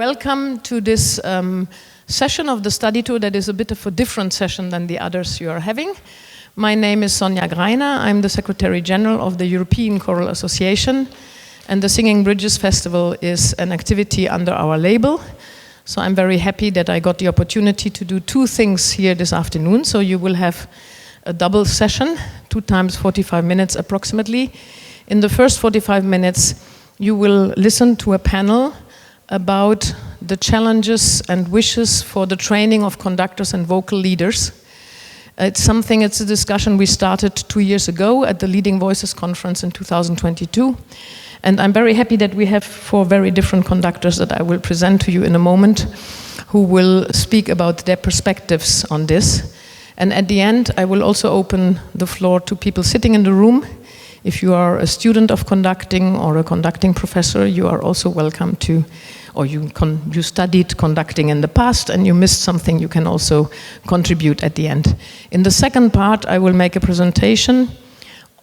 Welcome to this session of the study tour that is a bit of a different session than the others you are having. My name is Sonja Greiner. I'm the Secretary General of the European Choral Association, and the Singing Bridges Festival is an activity under our label. So I'm very happy that I got the opportunity to do two things here this afternoon. So you will have a double session, 2 times 45 minutes approximately. In the first 45 minutes, you will listen to a panel about the challenges and wishes for the training of conductors and vocal leaders. It's a discussion we started 2 years ago at the Leading Voices Conference in 2022. And I'm very happy that we have 4 very different conductors that I will present to you in a moment, who will speak about their perspectives on this. And at the end, I will also open the floor to people sitting in the room. If you are a student of conducting or a conducting professor, you are also welcome to, or you studied conducting in the past and you missed something, you can also contribute at the end. In the second part, I will make a presentation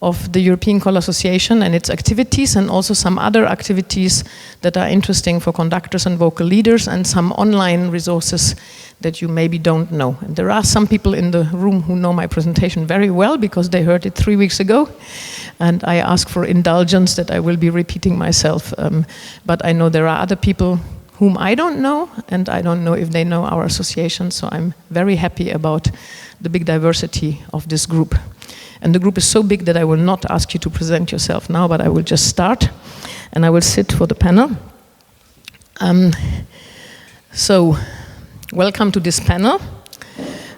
of the European Choral Association and its activities, and also some other activities that are interesting for conductors and vocal leaders, and some online resources that you maybe don't know. And there are some people in the room who know my presentation very well because they heard it 3 weeks ago, and I ask for indulgence that I will be repeating myself. But I know there are other people whom I don't know, and I don't know if they know our association, so I'm very happy about the big diversity of this group. And the group is so big that I will not ask you to present yourself now, but I will just start, and I will sit for the panel. So, welcome to this panel.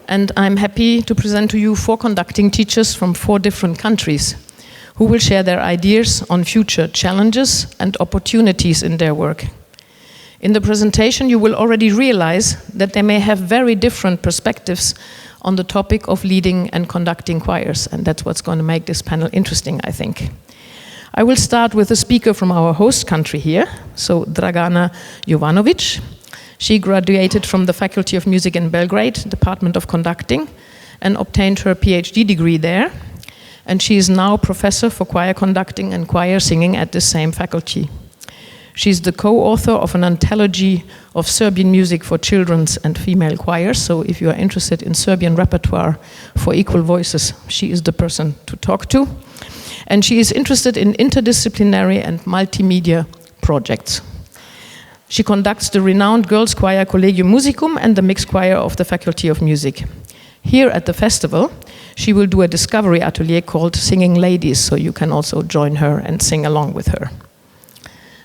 And I'm happy to present to you 4 conducting teachers from 4 different countries who will share their ideas on future challenges and opportunities in their work. In the presentation, you will already realize that they may have very different perspectives on the topic of leading and conducting choirs, and that's what's going to make this panel interesting, I think. I will start with a speaker from our host country here, so Dragana Jovanovic. She graduated from the Faculty of Music in Belgrade, Department of Conducting, and obtained her PhD degree there. And she is now professor for choir conducting and choir singing at the same faculty. She's the co-author of an anthology of Serbian music for children's and female choirs. So if you are interested in Serbian repertoire for equal voices, she is the person to talk to. And she is interested in interdisciplinary and multimedia projects. She conducts the renowned girls' choir Collegium Musicum and the mixed choir of the Faculty of Music. Here at the festival, she will do a discovery atelier called Singing Ladies, so you can also join her and sing along with her.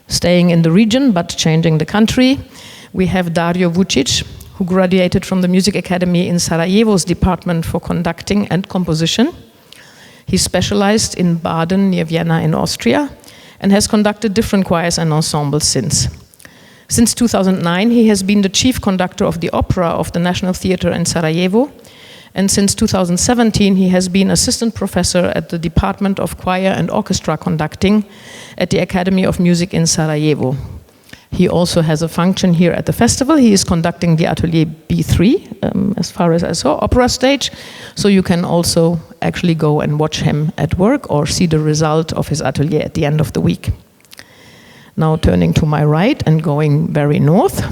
Staying in the region, but changing the country, we have Dario Vučić, who graduated from the Music Academy in Sarajevo's Department for Conducting and Composition. He specialized in Baden, near Vienna in Austria, and has conducted different choirs and ensembles since. Since 2009, he has been the chief conductor of the opera of the National Theatre in Sarajevo, and since 2017, he has been assistant professor at the Department of Choir and Orchestra Conducting at the Academy of Music in Sarajevo. He also has a function here at the festival. He is conducting the Atelier B3, as far as I saw, opera stage, so you can also actually go and watch him at work or see the result of his atelier at the end of the week. Now turning to my right and going very north,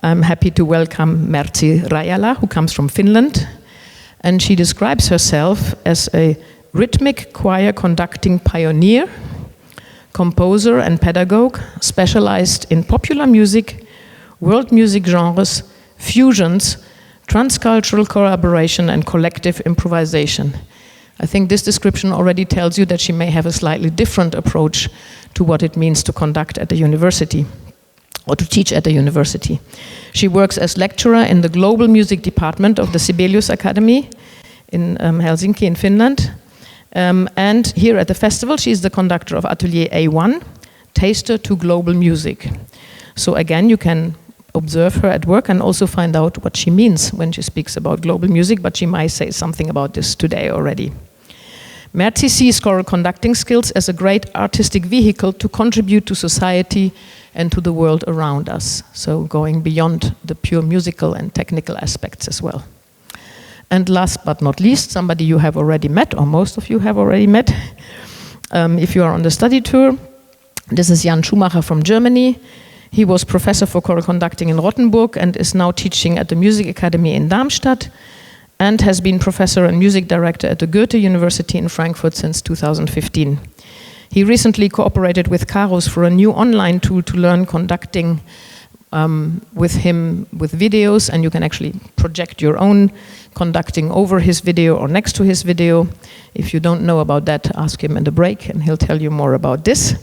I'm happy to welcome Merzi Rajala, who comes from Finland, and she describes herself as a rhythmic choir conducting pioneer, composer and pedagogue, specialized in popular music, world music genres, fusions, transcultural collaboration and collective improvisation. I think this description already tells you that she may have a slightly different approach to what it means to conduct at a university, or to teach at a university. She works as lecturer in the Global Music Department of the Sibelius Academy in Helsinki in Finland. And here at the festival, she is the conductor of Atelier A1, Taster to Global Music. So again, you can observe her at work and also find out what she means when she speaks about global music, but she might say something about this today already. Merzi sees choral conducting skills as a great artistic vehicle to contribute to society and to the world around us, so going beyond the pure musical and technical aspects as well. And last but not least, somebody you have already met, or most of you have already met, if you are on the study tour, this is Schumacher from Germany. He was professor for choral conducting in Rottenburg and is now teaching at the Music Academy in Darmstadt, and has been professor and music director at the Goethe University in Frankfurt since 2015. He recently cooperated with Karos for a new online tool to learn conducting with him with videos, and you can actually project your own conducting over his video or next to his video. If you don't know about that, ask him in the break and he'll tell you more about this.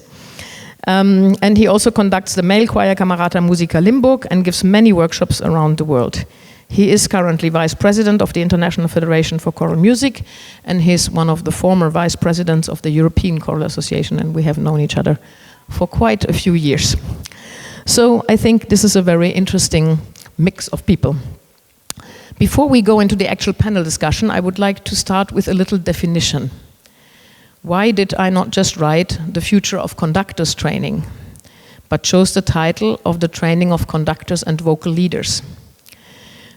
And he also conducts the male choir Camerata Musica Limburg and gives many workshops around the world. He is currently vice president of the International Federation for Choral Music, and he's one of the former vice presidents of the European Choral Association, and we have known each other for quite a few years. So I think this is a very interesting mix of people. Before we go into the actual panel discussion, I would like to start with a little definition. Why did I not just write the future of conductors training, but chose the title of the training of conductors and vocal leaders?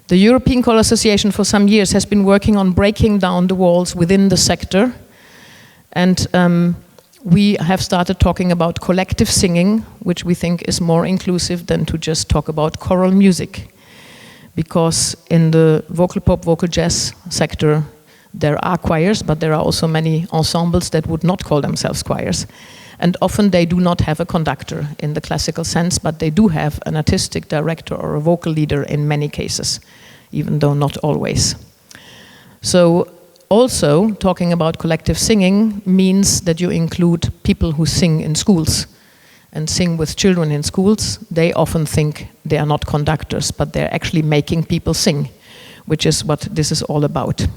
The European Choral Association for some years has been working on breaking down the walls within the sector, and we have started talking about collective singing, which we think is more inclusive than to just talk about choral music. Because in the vocal pop, vocal jazz sector, there are choirs, but there are also many ensembles that would not call themselves choirs. And often they do not have a conductor in the classical sense, but they do have an artistic director or a vocal leader in many cases, even though not always. So also, talking about collective singing means that you include people who sing in schools and sing with children in schools. They often think they are not conductors, but they're actually making people sing, which is what this is all about.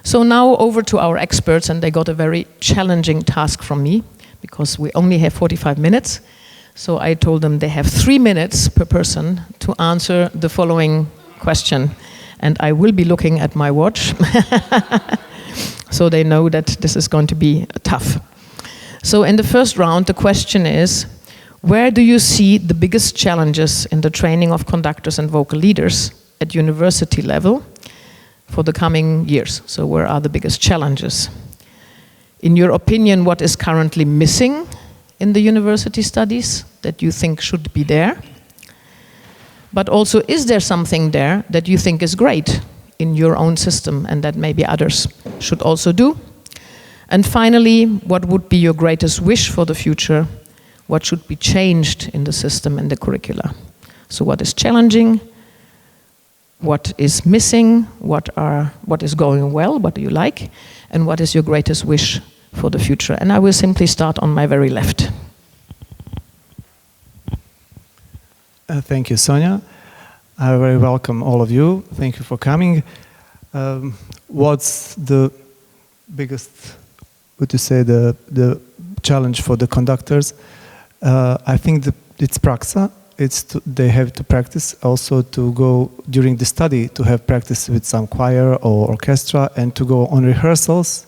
So now over to our experts, and they got a very challenging task from me, because we only have 45 minutes. So I told them they have 3 minutes per person to answer the following question. And I will be looking at my watch, so they know that this is going to be tough. So in the first round, the question is, where do you see the biggest challenges in the training of conductors and vocal leaders at university level for the coming years? So where are the biggest challenges? In your opinion, what is currently missing in the university studies that you think should be there? But also, is there something there that you think is great in your own system and that maybe others should also do? And finally, what would be your greatest wish for the future? What should be changed in the system and the curricula? So what is challenging? What is missing? What is going well? What do you like? And what is your greatest wish for the future? And I will simply start on my very left. Thank you, Sonja. I very welcome all of you. Thank you for coming. What's the biggest, would you say, the challenge for the conductors? I think it's praxa. They have to practice, also to go during the study to have practice with some choir or orchestra, and to go on rehearsals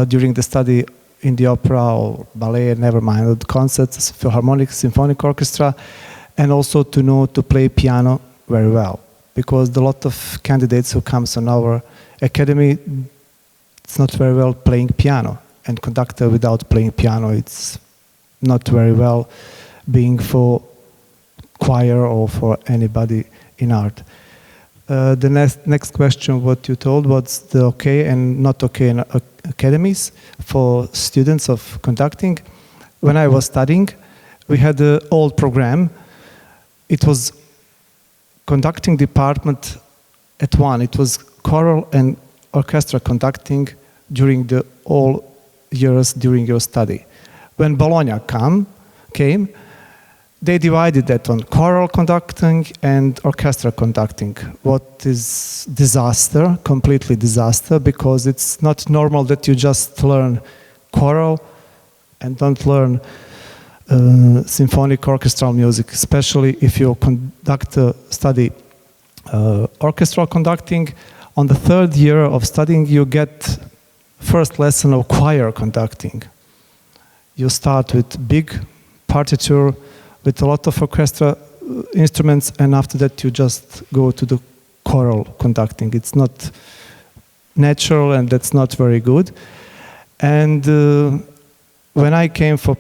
during the study in the opera or ballet, never mind, the concerts, philharmonic, symphonic orchestra, and also to know to play piano very well. Because a lot of candidates who comes on our academy, it's not very well playing piano, and conductor without playing piano, it's not very well being for choir or for anybody in art. The next question, what you told, what's the okay and not okay in academies for students of conducting. When I was studying, we had an old program. It was conducting department at one. It was choral and orchestra conducting during the all years during your study. When Bologna came, they divided that on choral conducting and orchestra conducting. What is disaster, completely disaster, because it's not normal that you just learn choral and don't learn symphonic orchestral music, especially if you study orchestral conducting. On the third year of studying, you get first lesson of choir conducting. You start with big partiture, with a lot of orchestra instruments, and after that you just go to the choral conducting. It's not natural, and that's not very good. And when I came for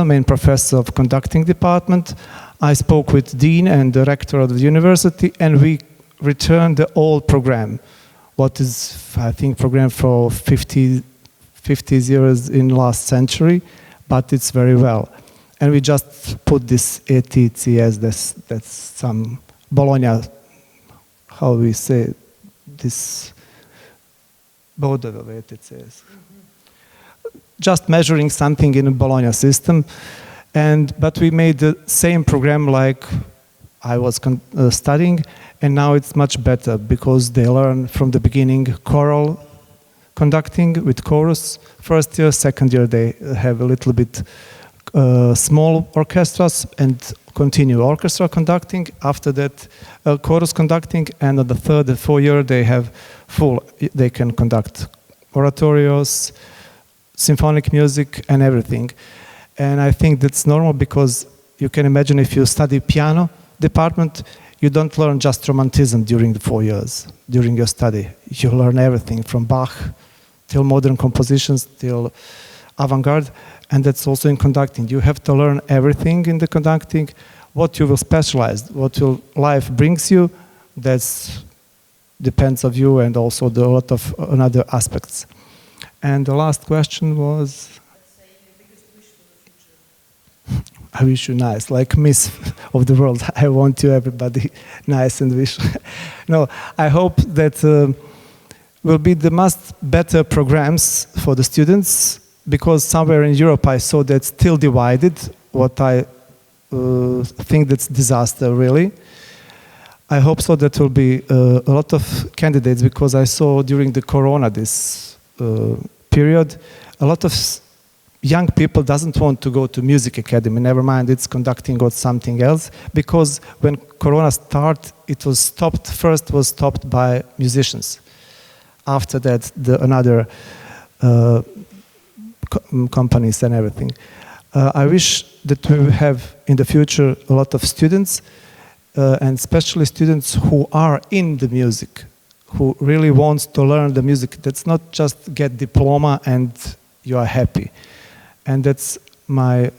main professor of conducting department, I spoke with dean and the rector of the university, and we returned the old program, what is, I think, program for 50 years in last century, but it's very well. And we just put this ETCS, that's some Bologna, how we say this, bodovo ETCS. Just measuring something in a Bologna system, but we made the same program like I was studying, and now it's much better because they learn from the beginning choral conducting with chorus. First year, second year they have a little bit small orchestras and continue orchestra conducting. After that, chorus conducting, and on the third and fourth year they have they can conduct oratorios, symphonic music, and everything. And I think that's normal because you can imagine if you study piano department, you don't learn just romanticism during the 4 years, during your study. You learn everything from Bach till modern compositions, till avant-garde, and that's also in conducting. You have to learn everything in the conducting, what you will specialize, what your life brings you, that depends of you, and also a lot of other aspects. And the last question was? Let's say your biggest wish for the future. I wish you nice, like Miss of the world. I want you everybody nice and wish. No, I hope that will be the most better programs for the students, because somewhere in Europe I saw that still divided, what I think that's disaster really. I hope so that will be a lot of candidates, because I saw during the Corona this period, a lot of young people doesn't want to go to music academy, never mind it's conducting or something else, because when Corona started, it was stopped, first was stopped by musicians. After that, another companies and everything. I wish that we will have in the future a lot of students, and especially students who are in the music, who really wants to learn the music. That's not just get diploma and you are happy. And that's my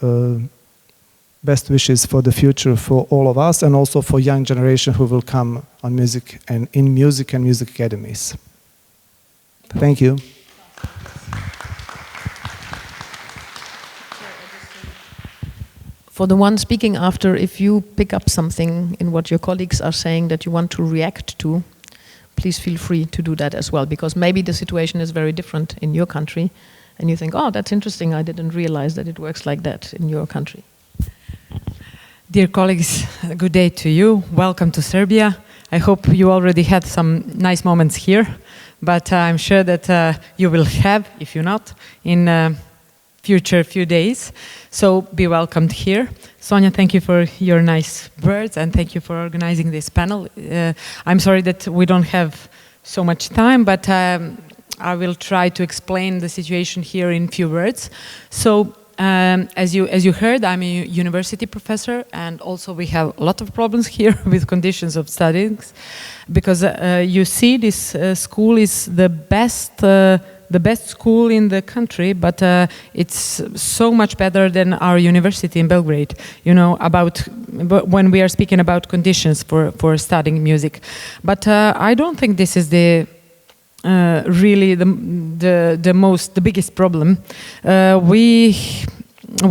best wishes for the future for all of us, and also for young generation who will come on music and in music and music academies. Thank you. For the one speaking after, if you pick up something in what your colleagues are saying that you want to react to, please feel free to do that as well, because maybe the situation is very different in your country and you think, oh, that's interesting, I didn't realize that it works like that in your country. Dear colleagues, good day to you. Welcome to Serbia. I hope you already had some nice moments here, but I'm sure that you will have, if you're not, in future few days. So be welcomed here. Sonja, thank you for your nice words, and thank you for organizing this panel. I'm sorry that we don't have so much time, but I will try to explain the situation here in few words. So as you heard, I'm a university professor, and also we have a lot of problems here with conditions of studying, because you see this school is the best school in the country, but it's so much better than our university in Belgrade, you know, when we are speaking about conditions for studying music. But I don't think this is really the biggest problem. We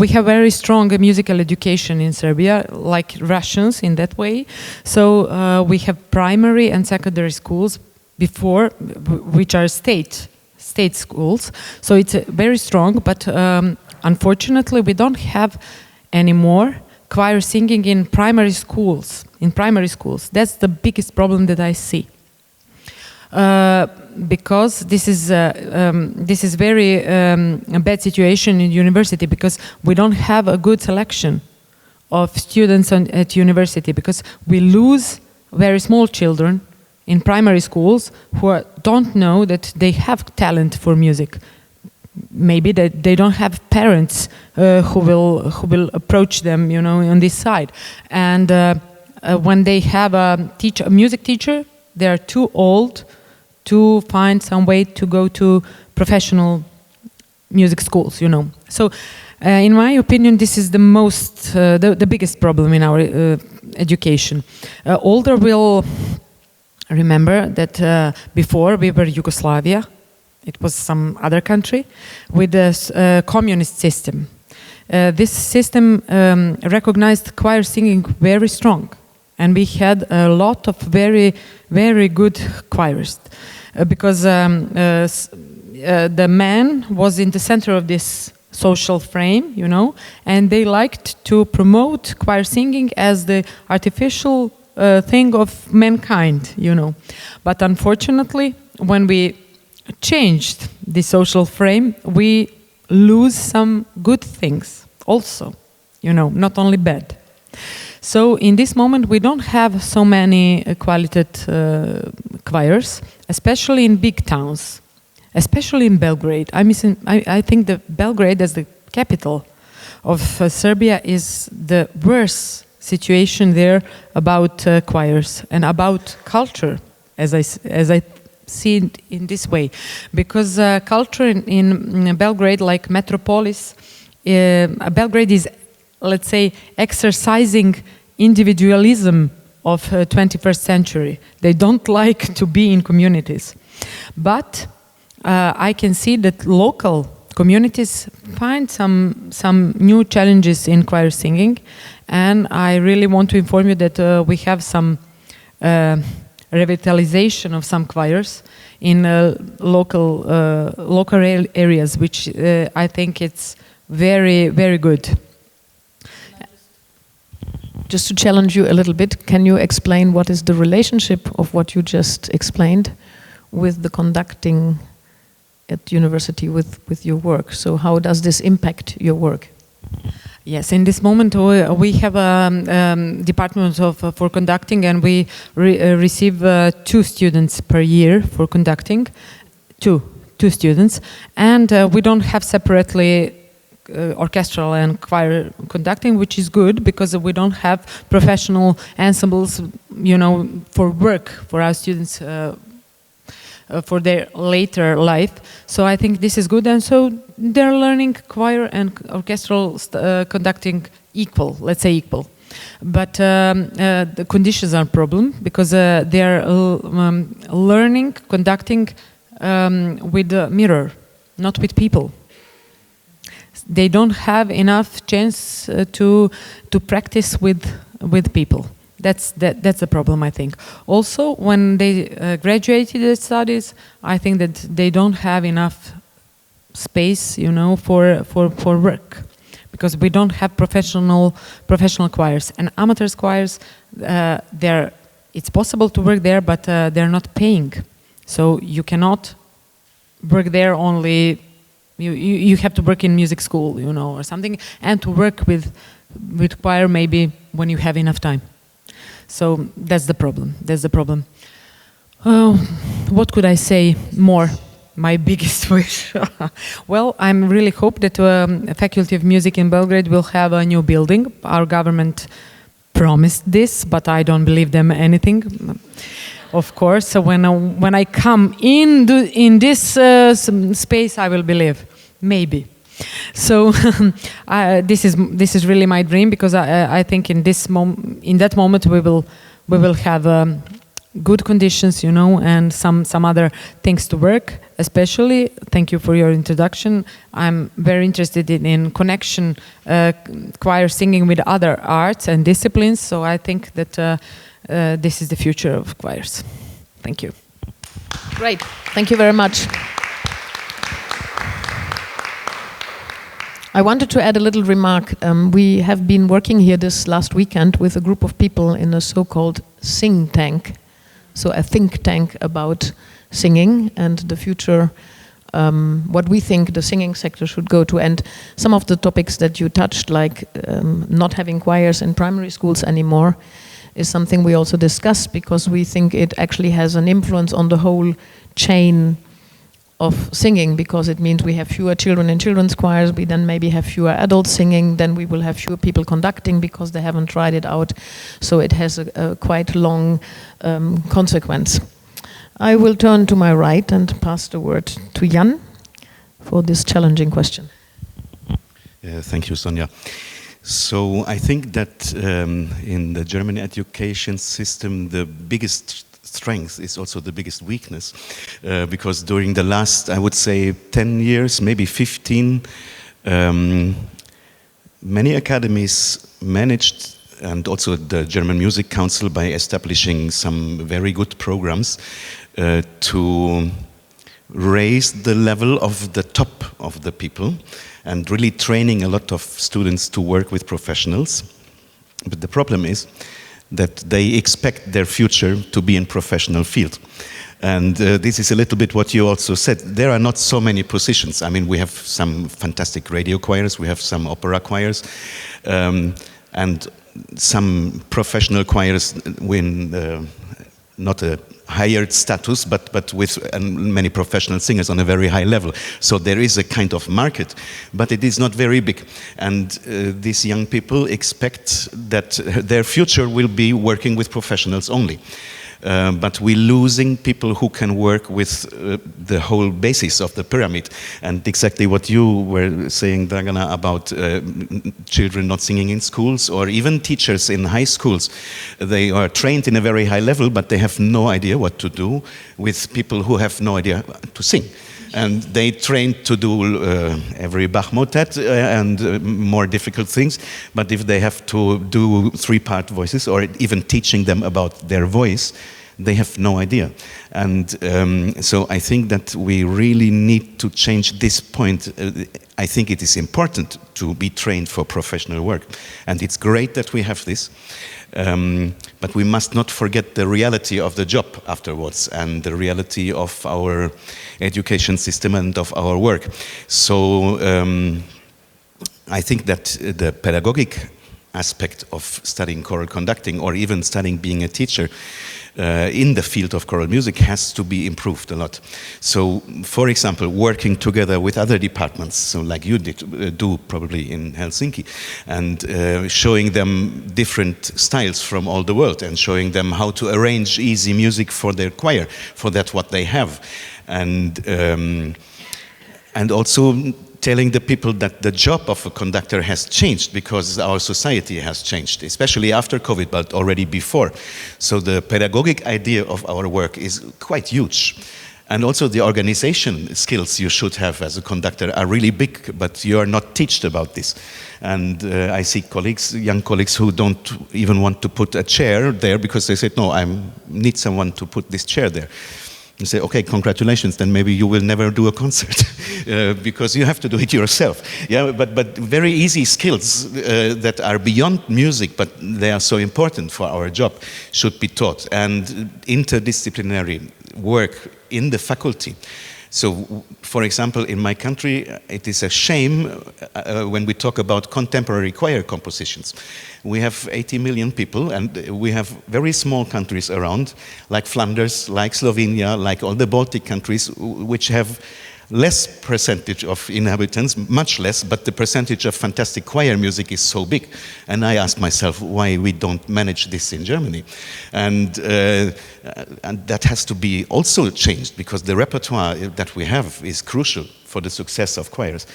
have very strong musical education in Serbia, like Russians in that way. So we have primary and secondary schools before, which are state schools. So it's very strong, but unfortunately we don't have anymore choir singing in primary schools. That's the biggest problem that I see. Because this is very a bad situation in university, because we don't have a good selection of students at university, because we lose very small children in primary schools who don't know that they have talent for music. Maybe that they don't have parents who will approach them, you know, on this side. And when they have a music teacher, they are too old to find some way to go to professional music schools, So, in my opinion, this is the biggest problem in our education. Older will remember that before we were Yugoslavia, it was some other country with a communist system. This system recognized choir singing very strong, and we had a lot of very, very good choirs because the man was in the center of this social frame, and they liked to promote choir singing as the artificial thing of mankind, But unfortunately, when we changed the social frame, we lose some good things also, not only bad. So in this moment, we don't have so many qualitative choirs, especially in big towns, especially in Belgrade. I think that Belgrade, as the capital of Serbia, is the worst situation there about choirs and about culture, as I see it in this way, because culture in Belgrade, like metropolis, Belgrade is, let's say, exercising individualism of 21st century. They don't like to be in communities, but I can see that local communities find some new challenges in choir singing, and I really want to inform you that we have some revitalization of some choirs in local areas, which I think it's very, very good. Just to challenge you a little bit, can you explain what is the relationship of what you just explained with the conducting at university with your work? So how does this impact your work? Yes, in this moment we have a department for conducting, and we receive 2 students per year for conducting, two students, and we don't have separately orchestral and choir conducting, which is good because we don't have professional ensembles, for work for our students for their later life. So I think this is good, and so they're learning choir and orchestral conducting equal, let's say equal. But the conditions are a problem because they're learning conducting with a mirror, not with people. They don't have enough chance to practice with people. That's the problem, I think. Also, when they graduated their studies, I think that they don't have enough space, for work, because we don't have professional choirs and amateur choirs. It's possible to work there, but they're not paying, so you cannot work there only. You have to work in music school, or something, and to work with choir maybe when you have enough time. So that's the problem. What could I say more? My biggest wish. Well, I really hope that Faculty of Music in Belgrade will have a new building. Our government promised this, but I don't believe them anything. Of course, so when I come in this space, I will believe, maybe. So this is really my dream, because I think in that moment we will have good conditions, and some other things to work. Especially, thank you for your introduction. I'm very interested in connection choir singing with other arts and disciplines. So I think that this is the future of choirs. Thank you. Great. Thank you very much. I wanted to add a little remark. We have been working here this last weekend with a group of people in a so-called sing tank, so a think tank about singing and the future, what we think the singing sector should go to. And some of the topics that you touched, like not having choirs in primary schools anymore, is something we also discuss, because we think it actually has an influence on the whole chain of singing, because it means we have fewer children in children's choirs, we then maybe have fewer adults singing, then we will have fewer people conducting because they haven't tried it out. So it has a quite long consequence. I will turn to my right and pass the word to Jan. for this challenging question. Thank you, Sonja. So I think that in the German education system, the biggest strength is also the biggest weakness, because during the last, I would say, 10 years, maybe 15, many academies managed, and also the German Music Council, by establishing some very good programs to raise the level of the top of the people and really training a lot of students to work with professionals. But the problem is that they expect their future to be in professional field. And this is a little bit what you also said. There are not so many positions. I mean, we have some fantastic radio choirs, we have some opera choirs, and some professional choirs win not a higher status, but with many professional singers on a very high level. So there is a kind of market, but it is not very big. And these young people expect that their future will be working with professionals only. But we're losing people who can work with the whole basis of the pyramid. And exactly what you were saying, Dragana, about children not singing in schools, or even teachers in high schools. They are trained in a very high level, but they have no idea what to do with people who have no idea to sing. And they train to do every Bach motet and more difficult things. But if they have to do 3-part voices, or even teaching them about their voice, they have no idea. And so I think that we really need to change this point. I think it is important to be trained for professional work. And it's great that we have this. But we must not forget the reality of the job afterwards, and the reality of our education system and of our work. So I think that the pedagogic aspect of studying choral conducting, or even studying being a teacher in the field of choral music, has to be improved a lot. So, for example, working together with other departments, so like you did do probably in Helsinki, and showing them different styles from all the world, and showing them how to arrange easy music for their choir, for that what they have, and also telling the people that the job of a conductor has changed because our society has changed, especially after COVID, but already before. So the pedagogic idea of our work is quite huge. And also the organization skills you should have as a conductor are really big, but you are not taught about this. And I see colleagues, young colleagues, who don't even want to put a chair there because they said, no, I need someone to put this chair there. You say, okay, congratulations, then maybe you will never do a concert because you have to do it yourself. Yeah, but very easy skills that are beyond music, but they are so important for our job, should be taught. And interdisciplinary work in the faculty. So, for example, in my country, it is a shame when we talk about contemporary choir compositions. We have 80 million people, and we have very small countries around, like Flanders, like Slovenia, like all the Baltic countries, which have less percentage of inhabitants, much less, but the percentage of fantastic choir music is so big. And I ask myself why we don't manage this in Germany. And that has to be also changed, because the repertoire that we have is crucial for the success of choirs.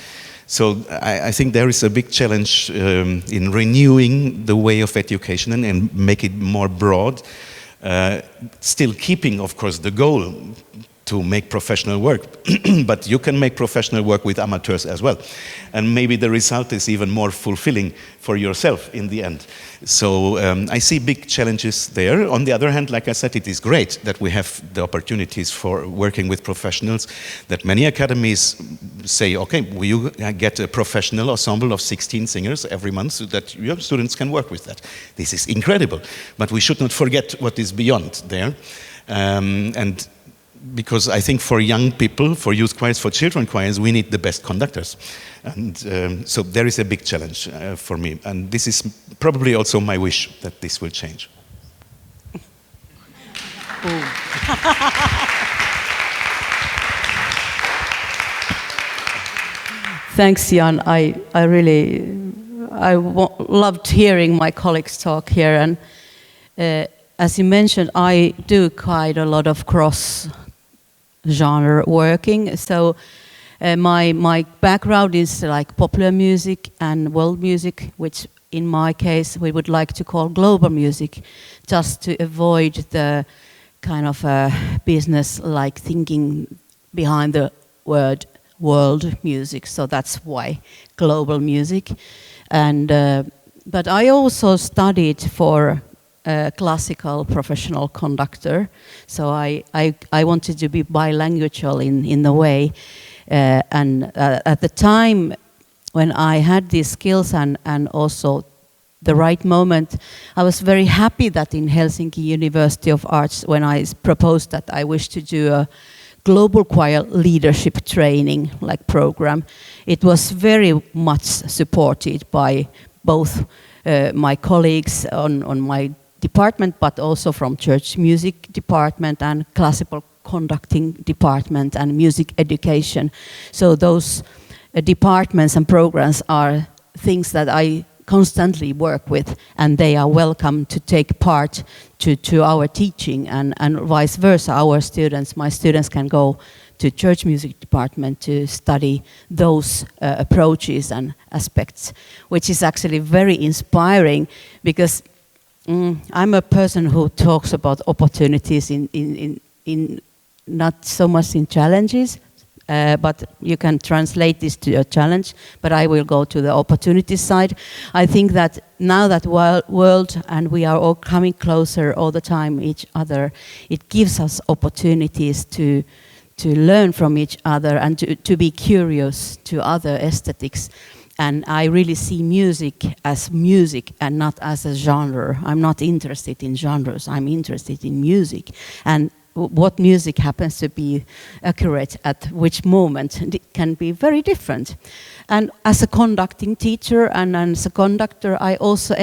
So I think there is a big challenge in renewing the way of education and make it more broad, still keeping, of course, the goal to make professional work, but you can make professional work with amateurs as well. And maybe the result is even more fulfilling for yourself in the end. So I see big challenges there. On the other hand, like I said, it is great that we have the opportunities for working with professionals, that many academies say, okay, you get a professional ensemble of 16 singers every month so that your students can work with that. This is incredible, but we should not forget what is beyond there. And because I think for young people, for youth choirs, for children choirs, we need the best conductors. And so there is a big challenge for me. And this is probably also my wish, that this will change. Thanks, Jan. I really loved hearing my colleagues talk here. And as you mentioned, I do quite a lot of cross-genre working. So My background is like popular music and world music, which in my case we would like to call global music, just to avoid the kind of business-like thinking behind the word world music. So that's why global music. And but I also studied for a classical professional conductor. So I wanted to be bilingual in the way. And at the time when I had these skills and also the right moment, I was very happy that in Helsinki University of Arts, when I proposed that I wish to do a global choir leadership training program, it was very much supported by both my colleagues on my department, but also from church music department and classical conducting department and music education. So those departments and programs are things that I constantly work with, and they are welcome to take part to our teaching, and vice versa. My students can go to church music department to study those approaches and aspects, which is actually very inspiring, because I'm a person who talks about opportunities in not so much in challenges, but you can translate this to a challenge, but I will go to the opportunity side. I think that now that world and we are all coming closer all the time each other, it gives us opportunities to learn from each other and to be curious to other aesthetics. And I really see music as music and not as a genre. I'm not interested in genres, I'm interested in music. And what music happens to be accurate at which moment can be very different. And as a conducting teacher and as a conductor, I also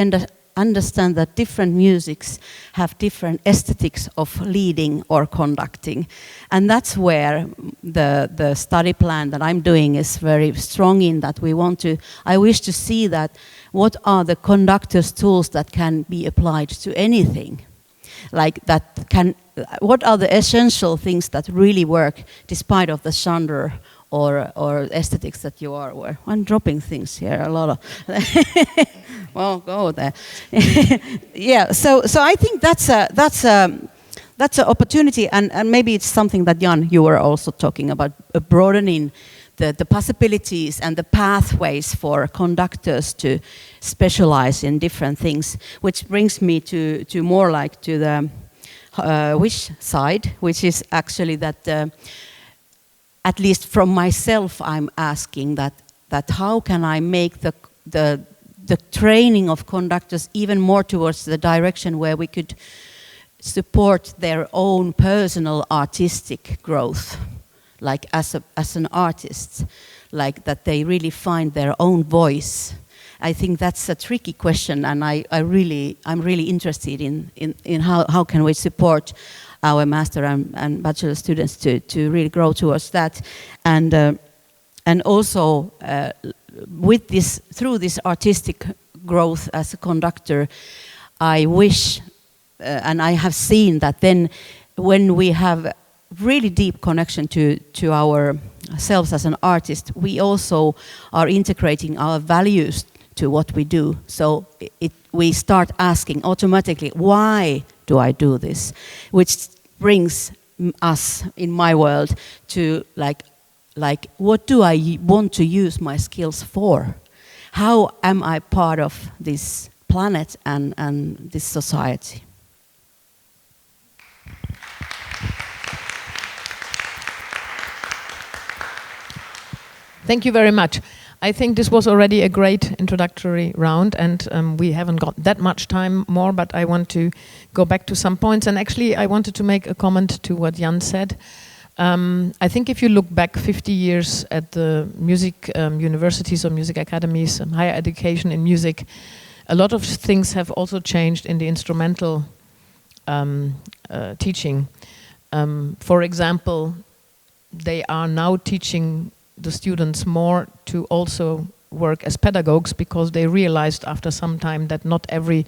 understand that different musics have different aesthetics of leading or conducting. And that's where the study plan that I'm doing is very strong in, that I wish to see that what are the conductor's tools that can be applied to anything. What are the essential things that really work despite of the genre or aesthetics that you are aware? I'm dropping things here a lot of. Well, go there. Yeah. So I think that's an opportunity, and maybe it's something that Jan, you were also talking about, broadening the possibilities and the pathways for conductors to specialize in different things, which brings me to more like to the wish side, which is actually that at least from myself I'm asking that how can I make the training of conductors even more towards the direction where we could support their own personal artistic growth, like as an artist, like that they really find their own voice. I think that's a tricky question, and I'm really interested in how can we support our master and bachelor students to really grow towards that, and also through this artistic growth as a conductor, I wish and I have seen that then when we have really deep connection to ourselves as an artist, we also are integrating our values to what we do. So we start asking automatically, why do I do this? Which brings us, in my world, to like what do I want to use my skills for? How am I part of this planet and this society? Thank you very much. I think this was already a great introductory round, and we haven't got that much time more, but I want to go back to some points. And actually, I wanted to make a comment to what Jan said. I think if you look back 50 years at the music universities or music academies, higher education in music, a lot of things have also changed in the instrumental teaching. For example, they are now teaching the students more to also work as pedagogues, because they realized after some time that not every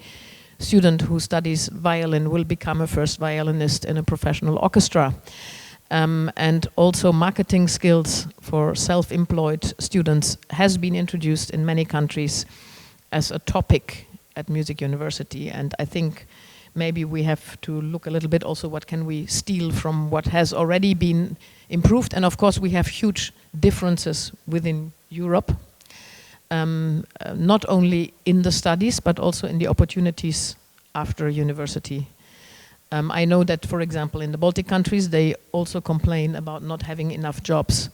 student who studies violin will become a first violinist in a professional orchestra. And also marketing skills for self-employed students has been introduced in many countries as a topic at Music University. And I think maybe we have to look a little bit also what can we steal from what has already been improved. And of course we have huge differences within Europe, not only in the studies but also in the opportunities after university. I know that, for example, in the Baltic countries, they also complain about not having enough jobs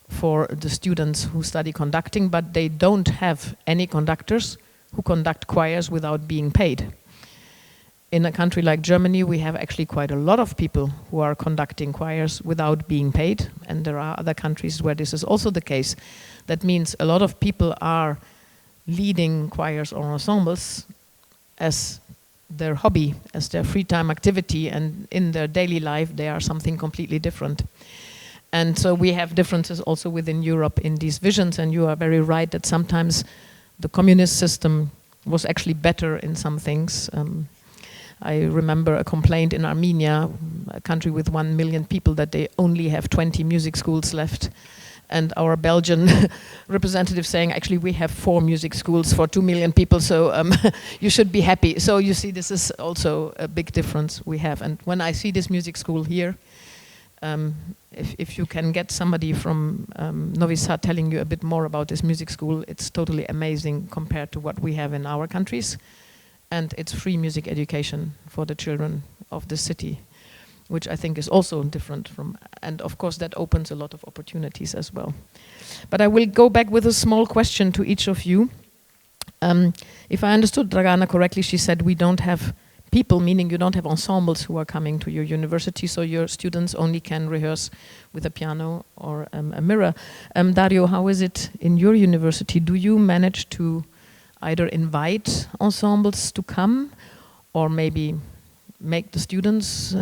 for the students who study conducting, but they don't have any conductors who conduct choirs without being paid. In a country like Germany, we have actually quite a lot of people who are conducting choirs without being paid, and there are other countries where this is also the case. That means a lot of people are leading choirs or ensembles as their hobby, as their free time activity, and in their daily life they are something completely different. And so we have differences also within Europe in these visions, and you are very right that sometimes the communist system was actually better in some things. I remember a complaint in Armenia, a country with 1 million people, that they only have 20 music schools left. And our Belgian representative saying, actually, we have 4 music schools for 2 million people, so you should be happy. So you see, this is also a big difference we have. And when I see this music school here, if you can get somebody from Novi Sad telling you a bit more about this music school, it's totally amazing compared to what we have in our countries. And it's free music education for the children of the city, which I think is also different from, and of course that opens a lot of opportunities as well. But I will go back with a small question to each of you. If I understood Dragana correctly, she said we don't have people, meaning you don't have ensembles who are coming to your university, so your students only can rehearse with a piano or a mirror. Dario, how is it in your university? Do you manage to either invite ensembles to come, or maybe make the students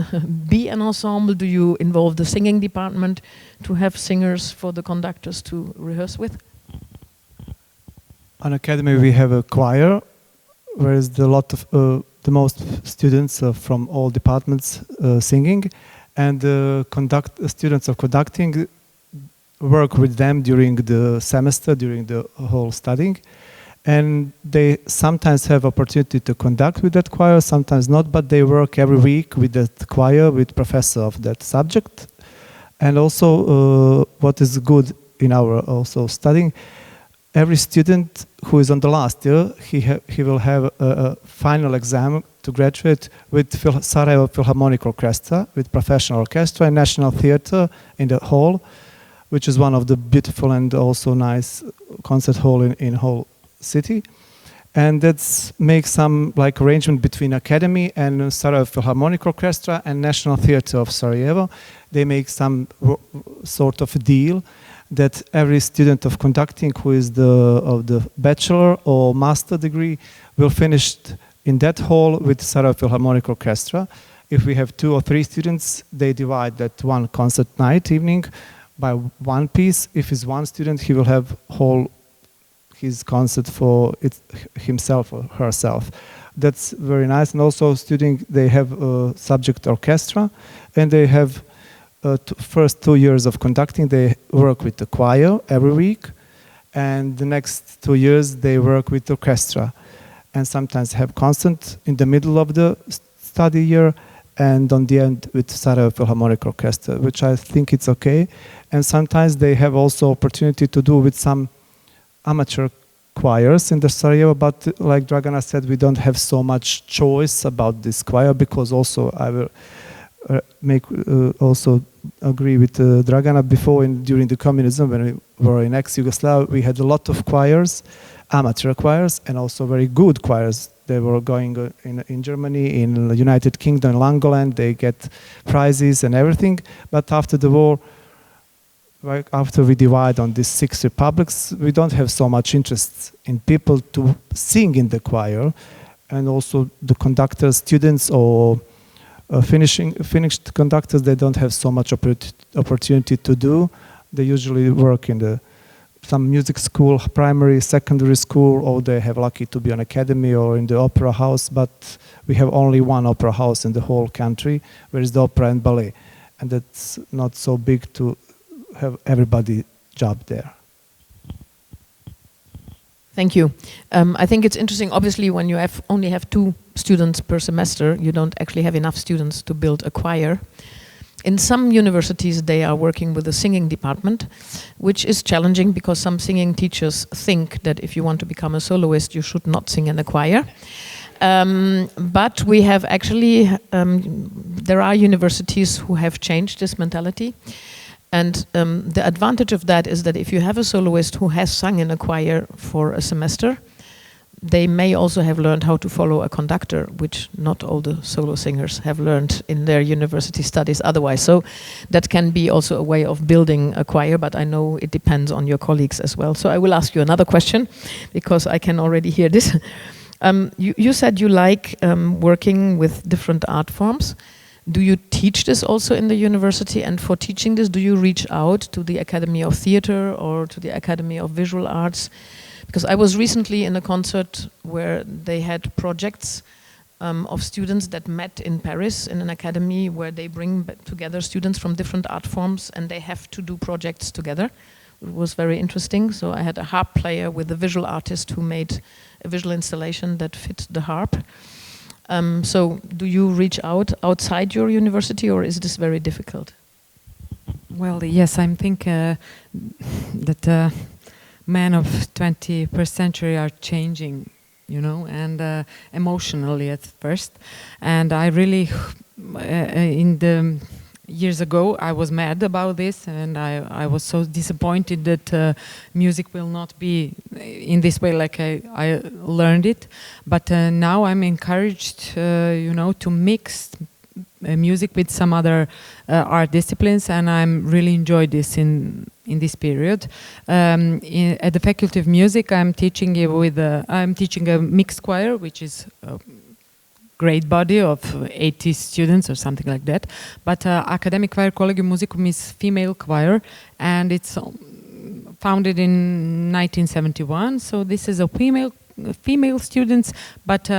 be an ensemble? Do you involve the singing department to have singers for the conductors to rehearse with? On Academy we have a choir, whereas the most students from all departments singing, and students of conducting work with them during the semester, during the whole studying. And they sometimes have opportunity to conduct with that choir, sometimes not, but they work every week with that choir, with professor of that subject. And also what is good in our also studying, every student who is on the last year, he will have a final exam to graduate with Sarajevo Philharmonic Orchestra, with professional orchestra and National Theatre in the hall, which is one of the beautiful and also nice concert hall in whole city. And that's makes some like arrangement between Academy and Sarajevo Philharmonic Orchestra and National Theatre of Sarajevo. They make some sort of a deal that every student of conducting who is of the bachelor or master degree will finish in that hall with Sarajevo Philharmonic Orchestra. If we have 2 or 3 students, they divide that one concert night evening by one piece. If it's one student, he will have his concert for himself or herself. That's very nice. And also they have a subject orchestra, and they have first 2 years of conducting, they work with the choir every week, and the next 2 years they work with the orchestra, and sometimes have concert in the middle of the study year, and on the end with Sarajevo Philharmonic Orchestra, which I think it's okay. And sometimes they have also opportunity to do with some amateur choirs in the Sarajevo, but like Dragana said, we don't have so much choice about this choir, because also I will also agree with Dragana before during the communism, when we were in ex-Yugoslavia, we had a lot of choirs, amateur choirs, and also very good choirs. They were going in Germany, in the United Kingdom, in Langoland, they get prizes and everything. But after the war, right after we divide on these 6 republics, we don't have so much interest in people to sing in the choir, and also the conductors, students, or finished conductors, they don't have so much opportunity to do. They usually work in some music school, primary, secondary school, or they have lucky to be on academy or in the opera house, but we have only one opera house in the whole country, where is the opera and ballet. and that's not so big to have everybody job there. Thank you. I think it's interesting, obviously, when you only have 2 students per semester, you don't actually have enough students to build a choir. In some universities, they are working with a singing department, which is challenging because some singing teachers think that if you want to become a soloist, you should not sing in a choir. But we have actually, there are universities who have changed this mentality. And the advantage of that is that if you have a soloist who has sung in a choir for a semester, they may also have learned how to follow a conductor, which not all the solo singers have learned in their university studies otherwise. So that can be also a way of building a choir, but I know it depends on your colleagues as well. So I will ask you another question, because I can already hear this. You said you like working with different art forms. Do you teach this also in the university? And for teaching this, do you reach out to the Academy of Theatre or to the Academy of Visual Arts? Because I was recently in a concert where they had projects of students that met in Paris in an academy where they bring together students from different art forms and they have to do projects together. It was very interesting. So I had a harp player with a visual artist who made a visual installation that fit the harp. So do you reach out outside your university, or is this very difficult? Well, yes, I think that men of 21st century are changing, you know, and emotionally at first. And I really, in the years ago, I was mad about this, and I was so disappointed that music will not be in this way like I learned it. But now I'm encouraged, you know, to mix music with some other art disciplines, and I'm really enjoyed this in this period. At the Faculty of Music, I'm teaching a mixed choir, which is great body of 80 students or something like that. But Academic Choir Collegium Musicum is female choir, and it's founded in 1971. So this is a female students, but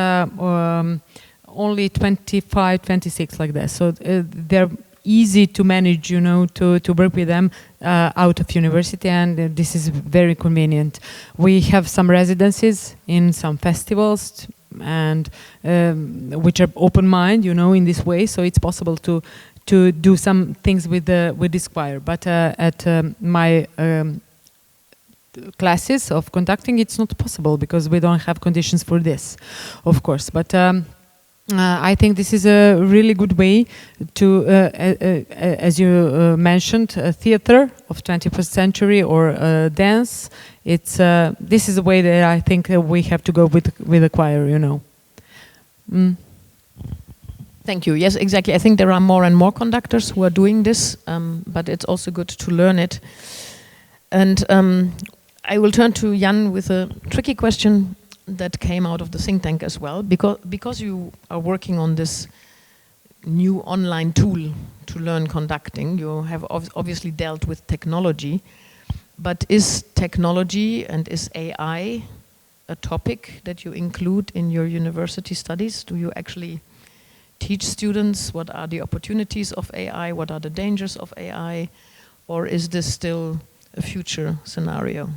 only 25, 26 like that. So they're easy to manage, you know, to work with them out of university, and this is very convenient. We have some residencies in some festivals, and which are open mind, you know, in this way. So it's possible to do some things with this choir. But at my classes of conducting, it's not possible because we don't have conditions for this, of course. But I think this is a really good way to, as you mentioned, theater of 21st century or dance. It's this is the way that I think we have to go with the choir, you know. Thank you. Yes, exactly. I think there are more and more conductors who are doing this, but it's also good to learn it. And I will turn to Jan with a tricky question that came out of the think tank as well, because you are working on this new online tool to learn conducting. You have obviously dealt with technology, but is technology and is AI a topic that you include in your university studies? Do you actually teach students what are the opportunities of AI, what are the dangers of AI, or is this still a future scenario?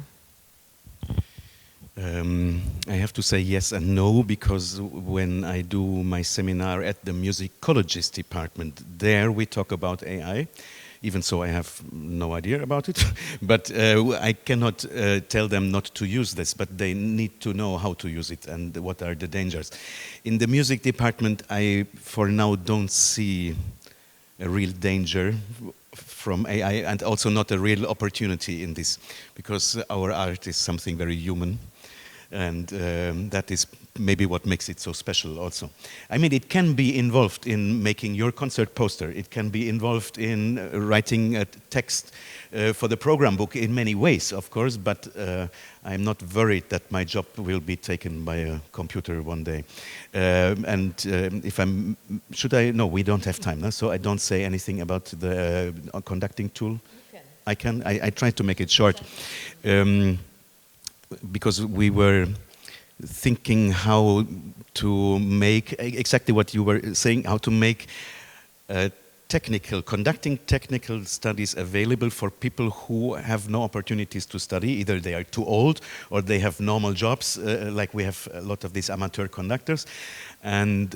I have to say yes and no, because when I do my seminar at the musicologist department, there we talk about AI. Even so, I have no idea about it. But I cannot tell them not to use this, but they need to know how to use it and what are the dangers. In the music department, I, for now, don't see a real danger from AI, and also not a real opportunity in this, because our art is something very human. And that is maybe what makes it so special also. I mean, it can be involved in making your concert poster. It can be involved in writing a text for the program book in many ways, of course, but I'm not worried that my job will be taken by a computer one day. If I'm, should I? No, we don't have time, no? So I don't say anything about the conducting tool. I can. I try to make it short. Because we were thinking how to make exactly what you were saying, how to make conducting technical studies available for people who have no opportunities to study. Either they are too old or they have normal jobs, like we have a lot of these amateur conductors. And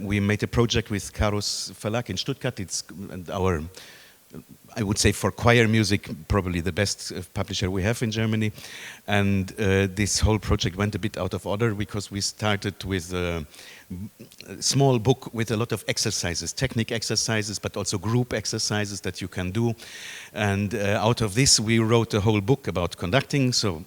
we made a project with Karus Verlag in Stuttgart. It's our, I would say, for choir music, probably the best publisher we have in Germany. And this whole project went a bit out of order because we started with a small book with a lot of exercises, technique exercises, but also group exercises that you can do. And out of this, we wrote a whole book about conducting, so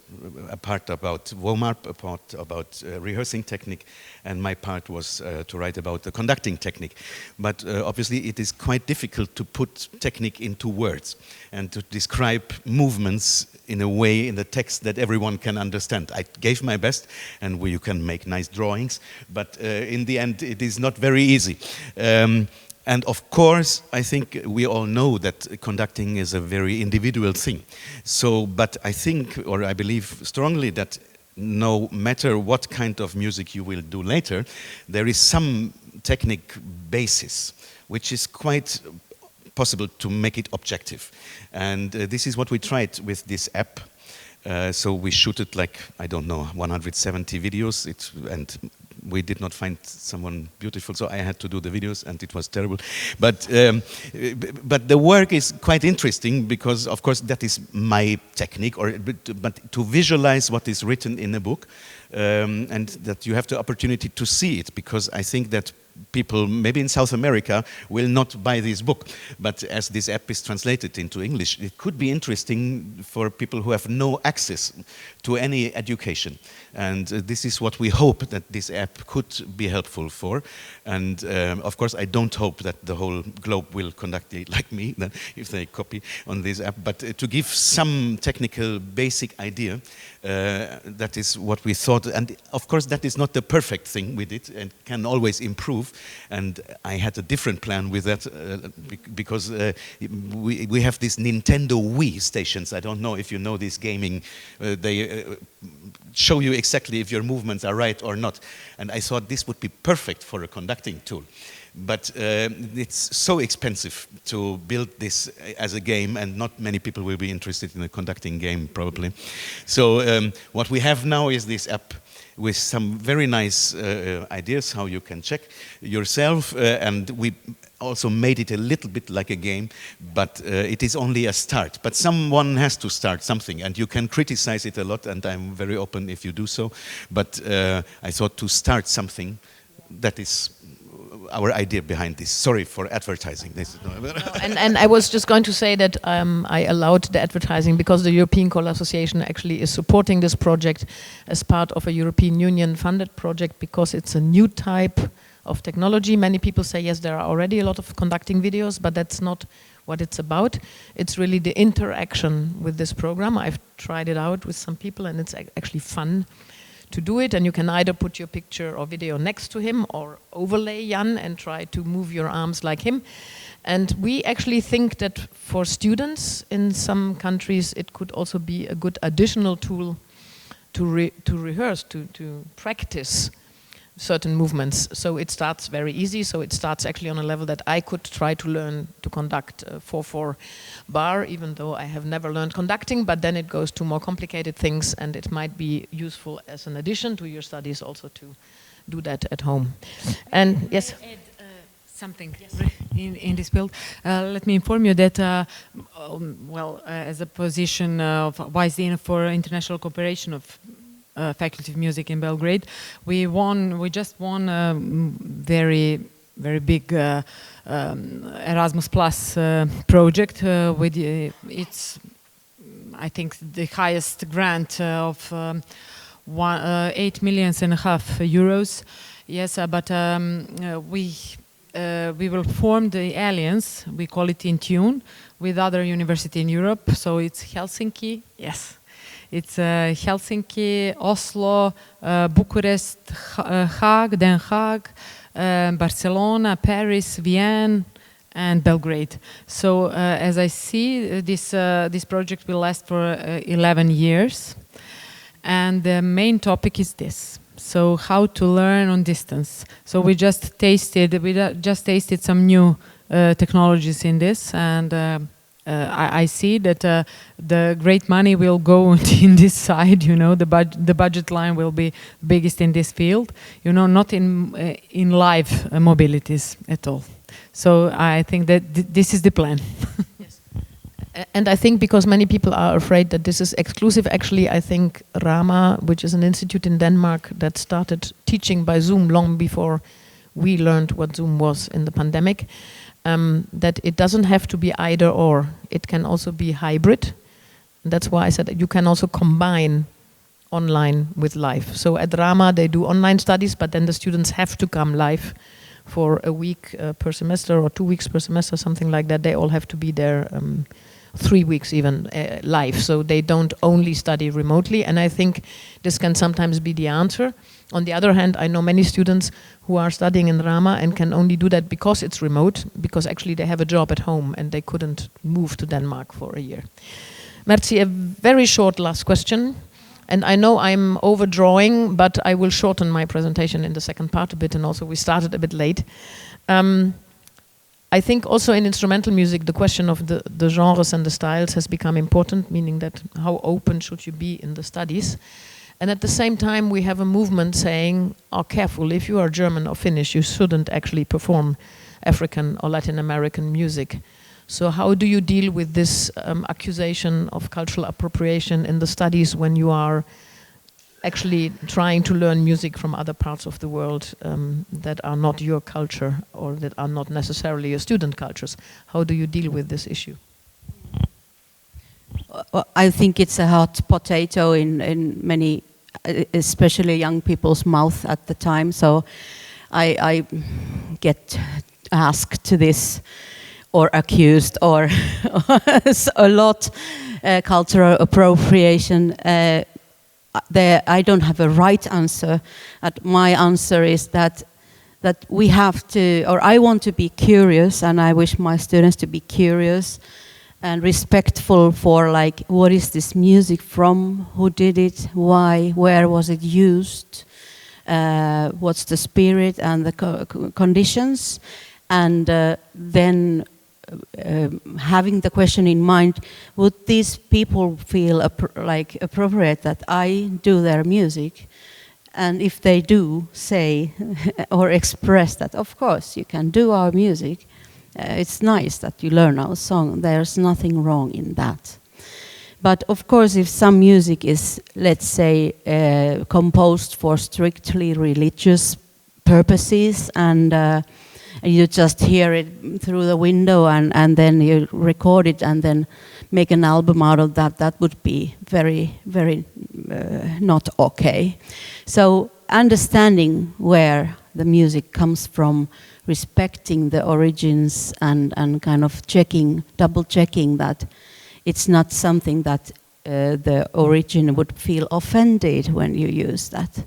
a part about warm-up, a part about rehearsing technique, and my part was to write about the conducting technique. But obviously, it is quite difficult to put technique into words and to describe movements in a way in the text that everyone can understand. I gave my best, and you can make nice drawings, but in the end, it is not very easy. And of course, I think we all know that conducting is a very individual thing. So, but I think, or I believe strongly that no matter what kind of music you will do later, there is some technique basis, which is quite possible to make it objective. And this is what we tried with this app. So we shooted like, I don't know, 170 videos, and we did not find someone beautiful, so I had to do the videos, and it was terrible. But the work is quite interesting because, of course, that is my technique. But to visualize what is written in a book, and that you have the opportunity to see it, because I think that people, maybe in South America, will not buy this book. But as this app is translated into English, it could be interesting for people who have no access to any education. And this is what we hope that this app could be helpful for. And of course, I don't hope that the whole globe will conduct it like me, if they copy on this app. But to give some technical basic idea, that is what we thought. And of course, that is not the perfect thing we did and can always improve. And I had a different plan with that because we have these Nintendo Wii stations. I don't know if you know this gaming. They show you exactly if your movements are right or not. And I thought this would be perfect for a conducting tool. But it's so expensive to build this as a game, and not many people will be interested in a conducting game, probably. So what we have now is this app with some very nice ideas how you can check yourself, and we also made it a little bit like a game, but it is only a start. But someone has to start something, and you can criticize it a lot, and I'm very open if you do so. But I thought to start something, that is our idea behind this. Sorry for advertising this. And I was just going to say that I allowed the advertising because the European Choral Association actually is supporting this project as part of a European Union funded project, because it's a new type of technology. Many people say, yes, there are already a lot of conducting videos, but that's not what it's about. It's really the interaction with this program. I've tried it out with some people, and it's actually fun to do it, and you can either put your picture or video next to him or overlay Jan and try to move your arms like him. And we actually think that for students in some countries it could also be a good additional tool to rehearse, to practice certain movements. So it starts very easy, so it starts actually on a level that I could try to learn to conduct 4/4 bar, even though I have never learned conducting, but then it goes to more complicated things, and it might be useful as an addition to your studies also to do that at home. And yes? Add something in this field. Let me inform you that, as a position of Vice Dean for International Cooperation of Faculty of Music in Belgrade, we just won a very big Erasmus Plus project. It's, I think, the highest grant of 8.5 million euros. Yes, but we will form the alliance. We call it In Tune with other university in Europe. So it's Helsinki. Yes. It's Helsinki, Oslo, Bucharest, Hague, Den Haag, Barcelona, Paris, Vienna, and Belgrade. So as I see, this project will last for 11 years. And the main topic is this. So how to learn on distance. So we just tasted some new technologies in this, and I see that the great money will go in this side. You know, the budget line will be biggest in this field. You know, not in live mobilities at all. So I think that this is the plan. Yes. And I think because many people are afraid that this is exclusive, actually I think Rama, which is an institute in Denmark that started teaching by Zoom long before we learned what Zoom was in the pandemic, that it doesn't have to be either or. It can also be hybrid. And that's why I said that you can also combine online with live. So at Rama they do online studies, but then the students have to come live for a week per semester or 2 weeks per semester, something like that. They all have to be there 3 weeks even live. So they don't only study remotely. And I think this can sometimes be the answer. On the other hand, I know many students who are studying in Rama and can only do that because it's remote, because actually they have a job at home and they couldn't move to Denmark for a year. Merzi, a very short last question. And I know I'm overdrawing, but I will shorten my presentation in the second part a bit, and also we started a bit late. I think also in instrumental music, the question of the genres and the styles has become important, meaning that how open should you be in the studies. And at the same time, we have a movement saying, oh, careful, if you are German or Finnish, you shouldn't actually perform African or Latin American music. So how do you deal with this accusation of cultural appropriation in the studies when you are actually trying to learn music from other parts of the world that are not your culture or that are not necessarily your student cultures? How do you deal with this issue? I think it's a hot potato in many, especially young people's mouth at the time. So I get asked to this or accused or a lot cultural appropriation. I don't have a right answer. My answer is that we have to, or I want to be curious, and I wish my students to be curious and respectful for, like, what is this music from, who did it, why, where was it used, what's the spirit and the conditions, and then having the question in mind, would these people feel like appropriate that I do their music? And if they do say or express that, of course, you can do our music. It's nice that you learn our song. There's nothing wrong in that. But of course, if some music is, let's say, composed for strictly religious purposes, and you just hear it through the window, and then you record it and then make an album out of that, that would be very, very not okay. So understanding where the music comes from, respecting the origins, and kind of double checking that it's not something that the origin would feel offended when you use that.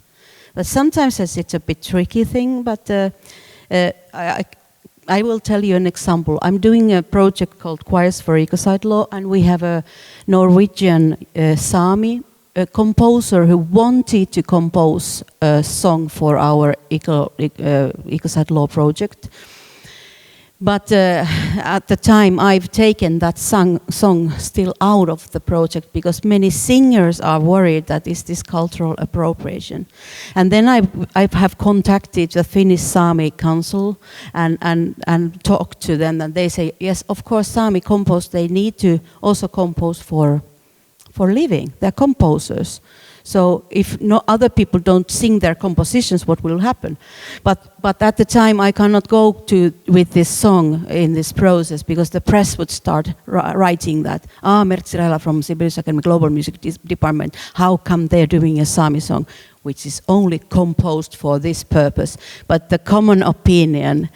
But sometimes it's a bit tricky thing, but I will tell you an example. I'm doing a project called Choirs for Ecocide Law, and we have a Norwegian Sami, a composer who wanted to compose a song for our Ecocide Law project. But at the time, I've taken that song still out of the project because many singers are worried that is this cultural appropriation. And then I have contacted the Finnish Sami Council and talked to them, and they say, yes, of course, Sami compose, they need to also compose for living. They're composers. So if no other people don't sing their compositions, what will happen? But at the time, I cannot go with this song in this process because the press would start writing that, Merzi Rajala from Sibelius Academy Global Music Department, how come they're doing a Sami song, which is only composed for this purpose? But the common opinion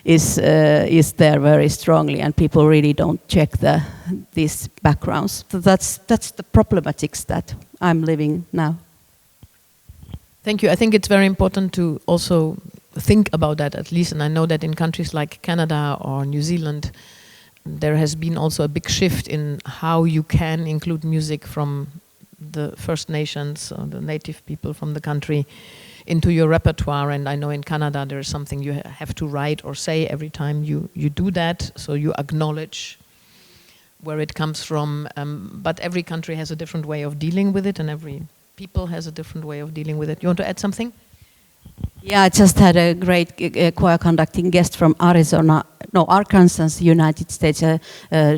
is there very strongly, and people really don't check these backgrounds. So that's the problematics that I'm living now. Thank you. I think it's very important to also think about that, at least, and I know that in countries like Canada or New Zealand, there has been also a big shift in how you can include music from the First Nations or the native people from the country into your repertoire. And I know in Canada there is something you have to write or say every time you do that, so you acknowledge where it comes from. But every country has a different way of dealing with it, and every people has a different way of dealing with it. You want to add something? Yeah, I just had a great choir conducting guest from Arkansas, United States, a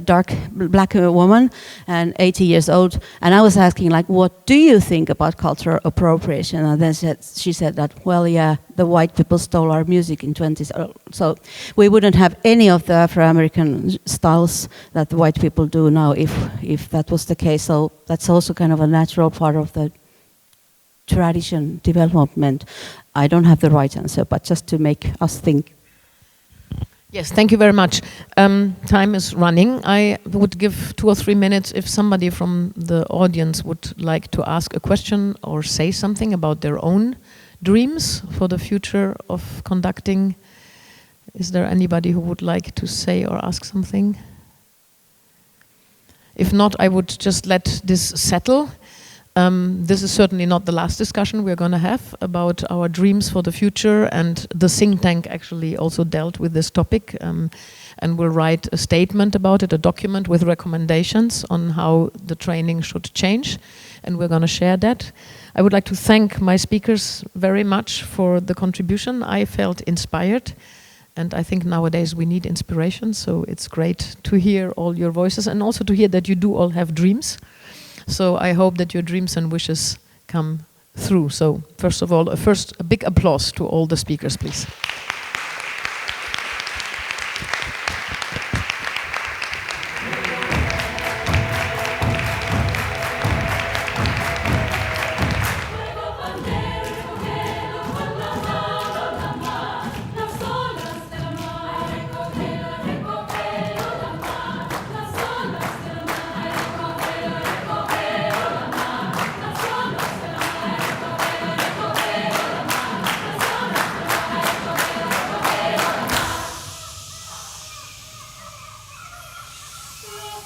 black woman, and 80 years old. And I was asking, like, what do you think about cultural appropriation? And then she said that, well, yeah, the white people stole our music in 20s. So we wouldn't have any of the Afro-American styles that the white people do now if that was the case. So that's also kind of a natural part of the tradition development. I don't have the right answer, but just to make us think. Yes, thank you very much. Time is running. I would give 2 or 3 minutes if somebody from the audience would like to ask a question or say something about their own dreams for the future of conducting. Is there anybody who would like to say or ask something? If not, I would just let this settle. This is certainly not the last discussion we're going to have about our dreams for the future, and the think tank actually also dealt with this topic and will write a statement about it, a document with recommendations on how the training should change, and we're going to share that. I would like to thank my speakers very much for the contribution. I felt inspired, and I think nowadays we need inspiration, so it's great to hear all your voices and also to hear that you do all have dreams. So I hope that your dreams and wishes come through. So first of all, a big applause to all the speakers, please.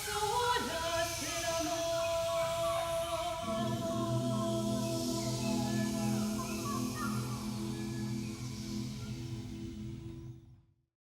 So